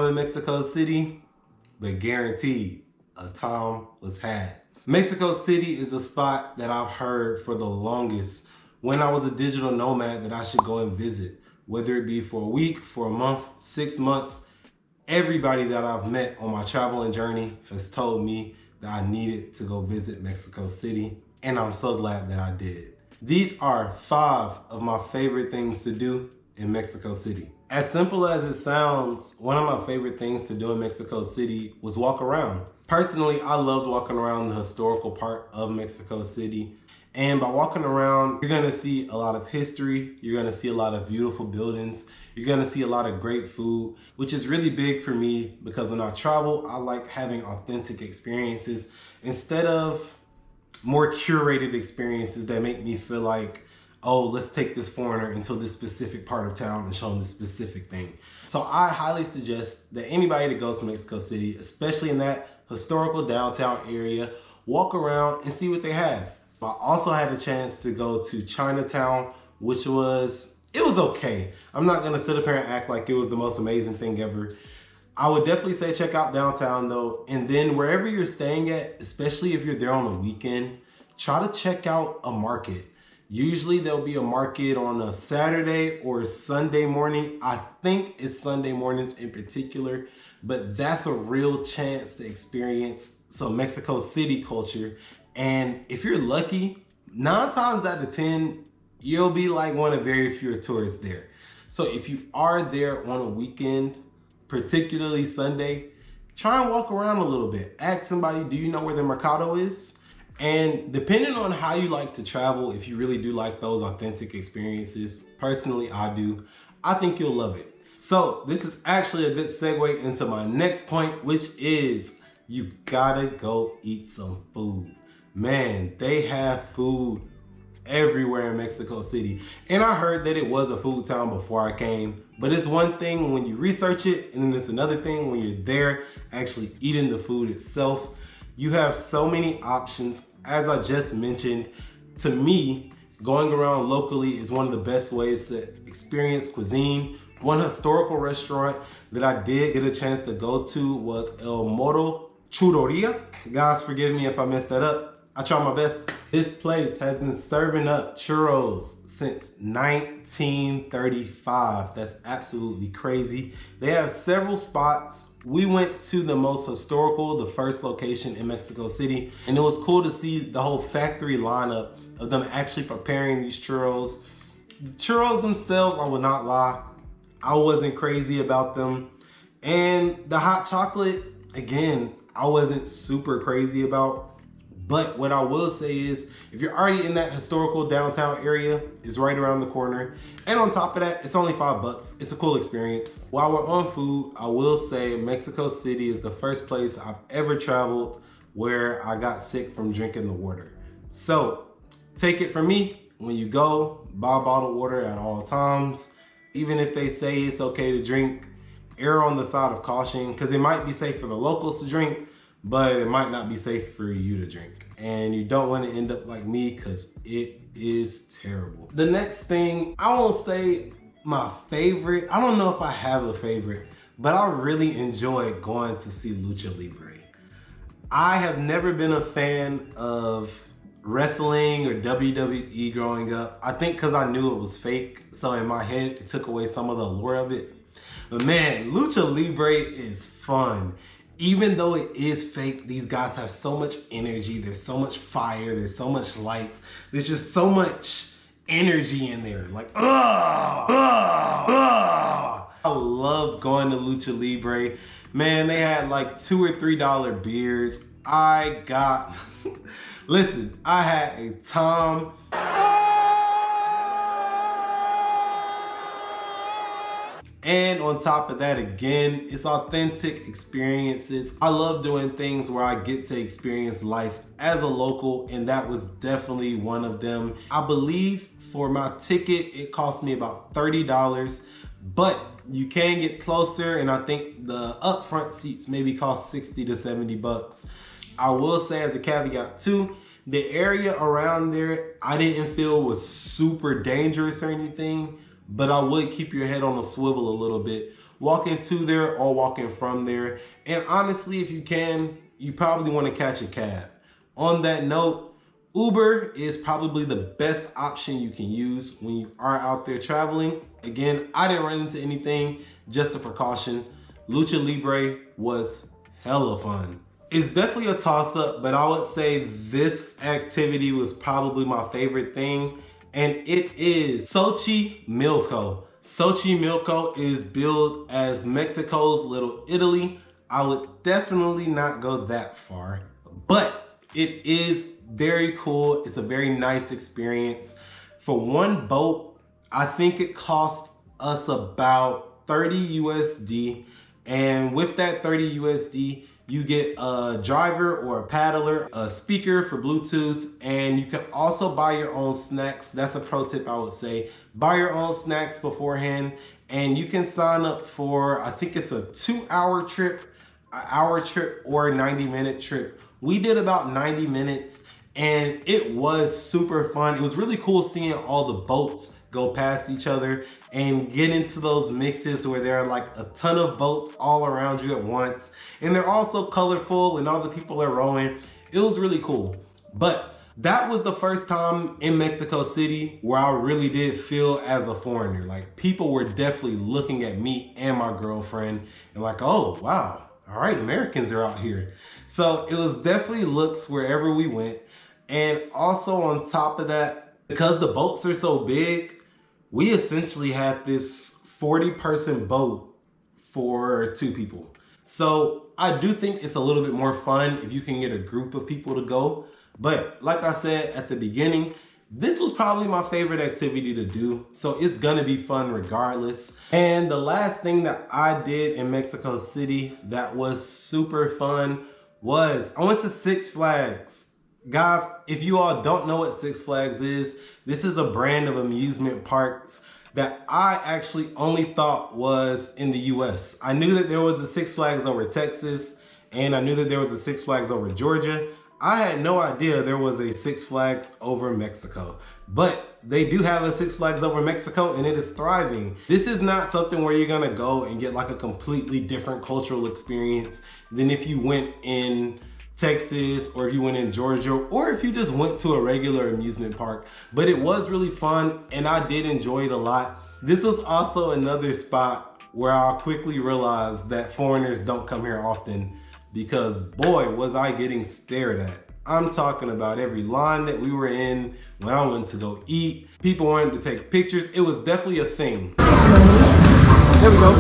in Mexico City, but guaranteed a time was had. Mexico City is a spot that I've heard for the longest when I was a digital nomad that I should go and visit, whether it be for a week, for a month, 6 months. Everybody that I've met on my traveling journey has told me that I needed to go visit Mexico City, and I'm so glad that I did. These are 5 of my favorite things to do in Mexico City. As simple as it sounds, one of my favorite things to do in Mexico City was walk around. Personally, I loved walking around the historical part of Mexico City. And by walking around, you're gonna see a lot of history, you're gonna see a lot of beautiful buildings, you're gonna see a lot of great food, which is really big for me because when I travel, I like having authentic experiences instead of more curated experiences that make me feel like, oh, let's take this foreigner into this specific part of town and show them this specific thing. So I highly suggest that anybody that goes to Mexico City, especially in that historical downtown area, walk around and see what they have. I also had a chance to go to Chinatown, which was okay. I'm not gonna sit up here and act like it was the most amazing thing ever. I would definitely say check out downtown though, and then wherever you're staying at, especially if you're there on a weekend, try to check out a market. Usually there'll be a market on a Saturday or Sunday morning. I think it's Sunday mornings in particular, but that's a real chance to experience some Mexico City culture. And if you're lucky, 9 times out of 10, you'll be like one of very few tourists there. So if you are there on a weekend, particularly Sunday, try and walk around a little bit. Ask somebody, do you know where the Mercado is? And depending on how you like to travel, if you really do like those authentic experiences, personally I do, I think you'll love it. So this is actually a good segue into my next point, which is you gotta go eat some food. Man, they have food everywhere in Mexico City. And I heard that it was a food town before I came, but it's one thing when you research it, and then it's another thing when you're there actually eating the food itself. You have so many options. As I just mentioned, to me, going around locally is one of the best ways to experience cuisine. One historical restaurant that I did get a chance to go to was El Moro Churreria. Guys, forgive me if I messed that up. I try my best. This place has been serving up churros since 1935. That's absolutely crazy. They have several spots. We went to the most historical, the first location in Mexico City, and it was cool to see the whole factory lineup of them actually preparing these churros. The churros themselves, I will not lie, I wasn't crazy about them. And the hot chocolate, again, I wasn't super crazy about. But what I will say is, if you're already in that historical downtown area, it's right around the corner. And on top of that, it's only $5. It's a cool experience. While we're on food, I will say Mexico City is the first place I've ever traveled where I got sick from drinking the water. So take it from me, when you go, buy bottled water at all times. Even if they say it's okay to drink, err on the side of caution, because it might be safe for the locals to drink, but it might not be safe for you to drink. And you don't want to end up like me, because it is terrible. The next thing, I won't say my favorite. I don't know if I have a favorite, but I really enjoy going to see Lucha Libre. I have never been a fan of wrestling or WWE growing up. I think because I knew it was fake, so in my head, it took away some of the allure of it. But man, Lucha Libre is fun. Even though it is fake, these guys have so much energy. There's so much fire. There's so much lights. There's just so much energy in there. Like, I loved going to Lucha Libre. Man, they had like $2 or $3 beers. I got, listen, I had a time. And on top of that, again, it's authentic experiences. I love doing things where I get to experience life as a local, and that was definitely one of them. I believe for my ticket, it cost me about $30, but you can get closer, and I think the upfront seats maybe cost 60 to 70 bucks. I will say as a caveat too, the area around there, I didn't feel was super dangerous or anything, but I would keep your head on a swivel a little bit walking to there or walking from there. And honestly, if you can, you probably want to catch a cab. On that note, Uber is probably the best option you can use when you are out there traveling. Again, I didn't run into anything, just a precaution. Lucha Libre was hella fun. It's definitely a toss-up, but I would say this activity was probably my favorite thing, and it is Xochimilco. Xochimilco is billed as Mexico's Little Italy. I would definitely not go that far, but it is very cool. It's a very nice experience. For one boat, I think it cost us about 30 USD. And with that 30 USD, you get a driver or a paddler, a speaker for Bluetooth, and you can also buy your own snacks. That's a pro tip I would say. Buy your own snacks beforehand, and you can sign up for, I think it's a 2-hour trip, an hour trip, or a 90-minute trip. We did about 90 minutes, and it was super fun. It was really cool seeing all the boats go past each other and get into those mixes where there are like a ton of boats all around you at once. And they're also colorful and all the people are rowing. It was really cool. But that was the first time in Mexico City where I really did feel as a foreigner. Like, people were definitely looking at me and my girlfriend and like, oh, wow, all right, Americans are out here. So it was definitely looks wherever we went. And also on top of that, because the boats are so big, we essentially had this 40-person boat for 2 people. So I do think it's a little bit more fun if you can get a group of people to go. But like I said at the beginning, this was probably my favorite activity to do. So it's gonna be fun regardless. And the last thing that I did in Mexico City that was super fun was I went to Six Flags. Guys, if you all don't know what Six Flags is, this is a brand of amusement parks that I actually only thought was in the US. I knew that there was a Six Flags over Texas, and I knew that there was a Six Flags over Georgia. I had no idea there was a Six Flags over Mexico, but they do have a Six Flags over Mexico, and it is thriving. This is not something where you're gonna go and get like a completely different cultural experience than if you went in Texas, or if you went in Georgia, or if you just went to a regular amusement park. But it was really fun, and I did enjoy it a lot. This was also another spot where I quickly realized that foreigners don't come here often, because boy, was I getting stared at. I'm talking about every line that we were in when I went to go eat. People wanted to take pictures. It was definitely a thing. There we go.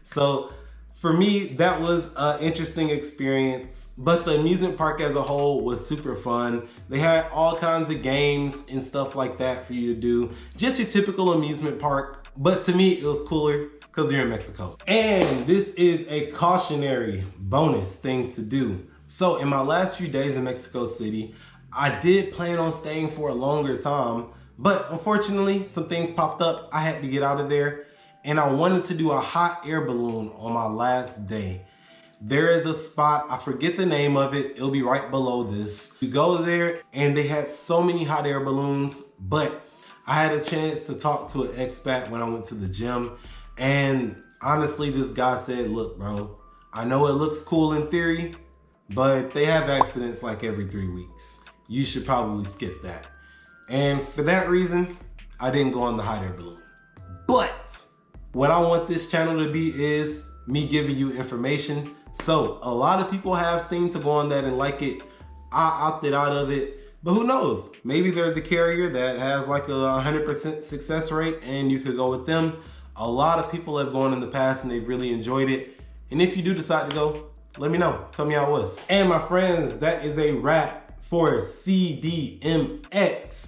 So for me, that was an interesting experience, but the amusement park as a whole was super fun. They had all kinds of games and stuff like that for you to do. Just your typical amusement park, but to me, it was cooler because you're in Mexico. And this is a cautionary bonus thing to do. So in my last few days in Mexico City, I did plan on staying for a longer time, but unfortunately, some things popped up. I had to get out of there. And I wanted to do a hot air balloon on my last day. There is a spot, I forget the name of it, it'll be right below this. You go there and they had so many hot air balloons, but I had a chance to talk to an expat when I went to the gym. And honestly, this guy said, look, bro, I know it looks cool in theory, but they have accidents like every 3 weeks. You should probably skip that. And for that reason, I didn't go on the hot air balloon. But what I want this channel to be is me giving you information. So a lot of people have seemed to go on that and like it. I opted out of it, but who knows? Maybe there's a carrier that has like a 100% success rate and you could go with them. A lot of people have gone in the past and they've really enjoyed it. And if you do decide to go, let me know. Tell me how it was. And my friends, that is a wrap for CDMX.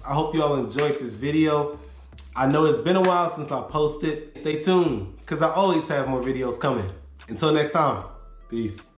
I hope you all enjoyed this video. I know it's been a while since I posted. Stay tuned, because I always have more videos coming. Until next time, peace.